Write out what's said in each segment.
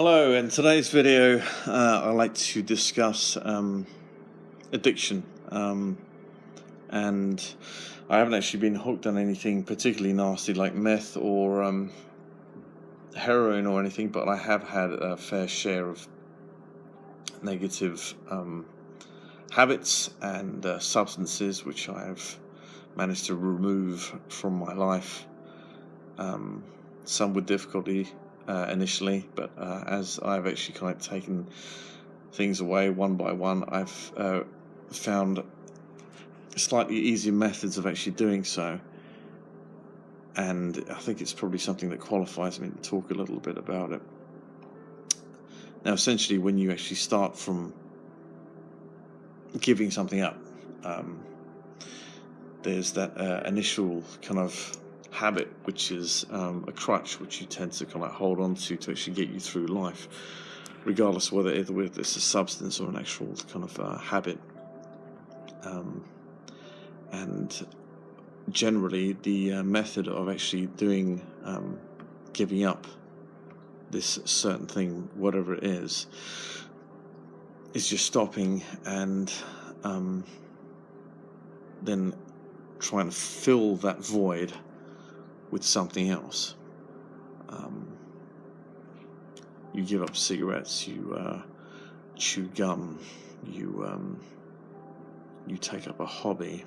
Hello, in today's video I'd like to discuss addiction, and I haven't actually been hooked on anything particularly nasty like meth or heroin or anything, but I have had a fair share of negative habits and substances which I have managed to remove from my life, some with difficulty initially, but as I've actually kind of taken things away one by one, I've found slightly easier methods of actually doing so, and I think it's probably something that qualifies me to talk a little bit about it. Now, essentially, when you actually start from giving something up, there's that initial kind of habit, which is a crutch which you tend to kind of hold on to actually get you through life, regardless of whether it's a substance or an actual kind of habit. And generally, the method of actually doing giving up this certain thing, whatever it is just stopping and then trying to fill that void with something else. You give up cigarettes, you chew gum, you take up a hobby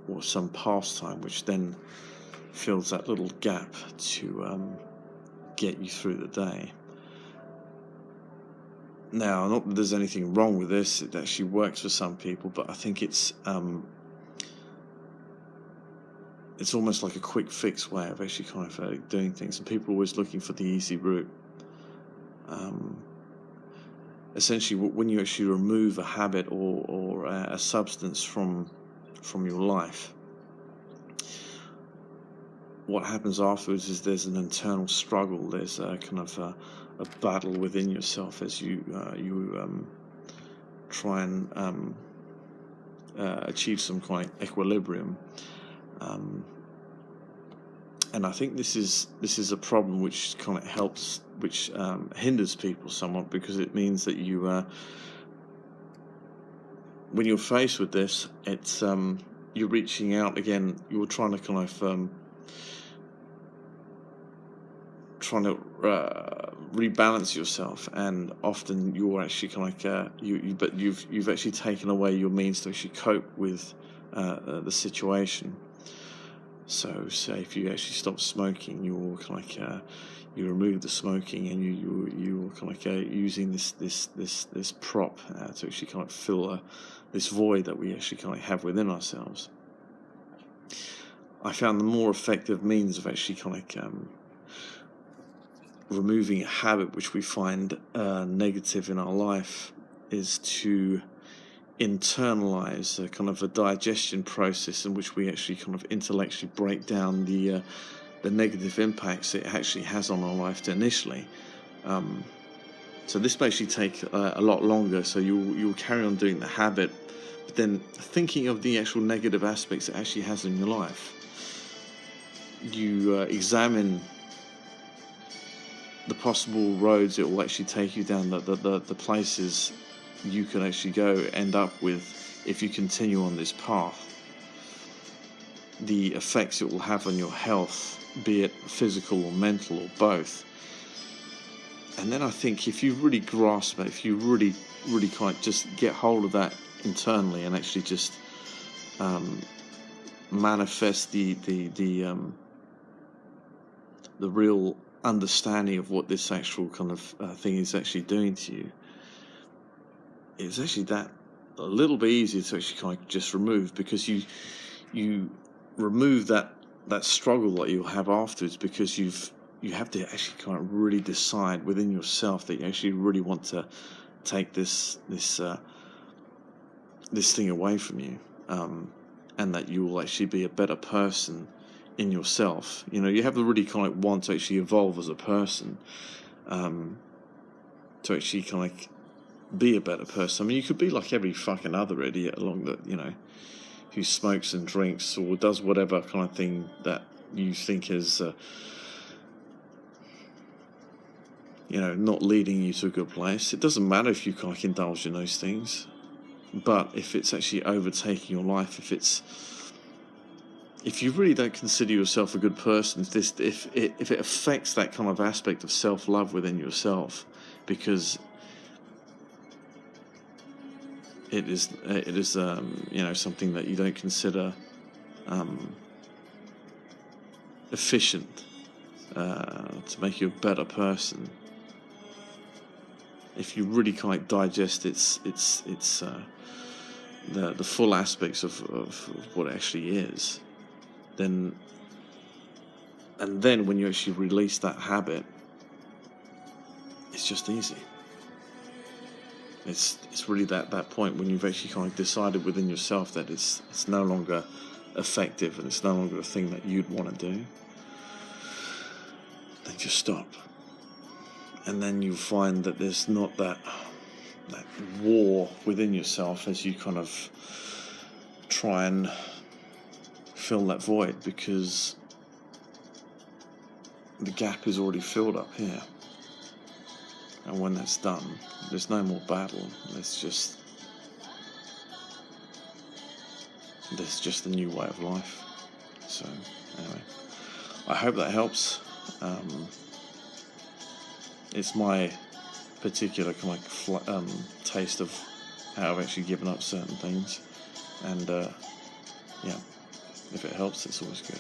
or some pastime which then fills that little gap to get you through the day. Now, not that there's anything wrong with this, it actually works for some people, but I think it's almost like a quick fix way of actually kind of doing things, and people are always looking for the easy route. Essentially, when you actually remove a habit or a substance from your life, what happens afterwards is there's an internal struggle. There's a kind of a battle within yourself as you try and achieve some kind of equilibrium. And I think this is a problem which kind of helps, which hinders people somewhat, because it means that you, when you're faced with this, it's you're reaching out again. You're trying to kind of rebalance yourself, and often you're actually kind of but you've actually taken away your means to actually cope with the situation. So, say if you actually stop smoking, you're kind of you remove the smoking, and you're kind of using this prop to actually kind of fill this void that we actually kind of have within ourselves. I found the more effective means of actually kind of removing a habit which we find negative in our life is to internalize a kind of a digestion process in which we actually kind of intellectually break down the negative impacts it actually has on our life initially. So this may actually take a lot longer, so you'll carry on doing the habit, but then thinking of the actual negative aspects it actually has in your life. You examine the possible roads it will actually take you down, the places you can actually end up with if you continue on this path, the effects it will have on your health, be it physical or mental or both. And then I think if you really grasp it, if you really kind of just get hold of that internally and actually just manifest the real understanding of what this actual kind of thing is actually doing to you, it's actually that a little bit easier to actually kind of just remove, because you remove that struggle that you'll have afterwards, because you have to actually kind of really decide within yourself that you actually really want to take this thing away from you, and that you will actually be a better person in yourself. You know, you have to really kind of want to actually evolve as a person, to actually kind of be a better person. I mean, you could be like every fucking other idiot along the, who smokes and drinks or does whatever kind of thing that you think is not leading you to a good place. It doesn't matter if you kind of indulge in those things, but if it's actually overtaking your life, if you really don't consider yourself a good person, if it affects that kind of aspect of self-love within yourself, because it is something that you don't consider efficient to make you a better person. If you really can't digest the full aspects of what it actually is, then when you actually release that habit, it's just easy. It's really that point when you've actually kind of decided within yourself that it's no longer effective and it's no longer a thing that you'd want to do. Then just stop, and then you find that there's not that war within yourself as you kind of try and fill that void, because the gap is already filled up here. And when that's done, there's no more battle. There's just a new way of life. So anyway, I hope that helps. It's my particular kind of taste of how I've actually given up certain things, and if it helps, it's always good.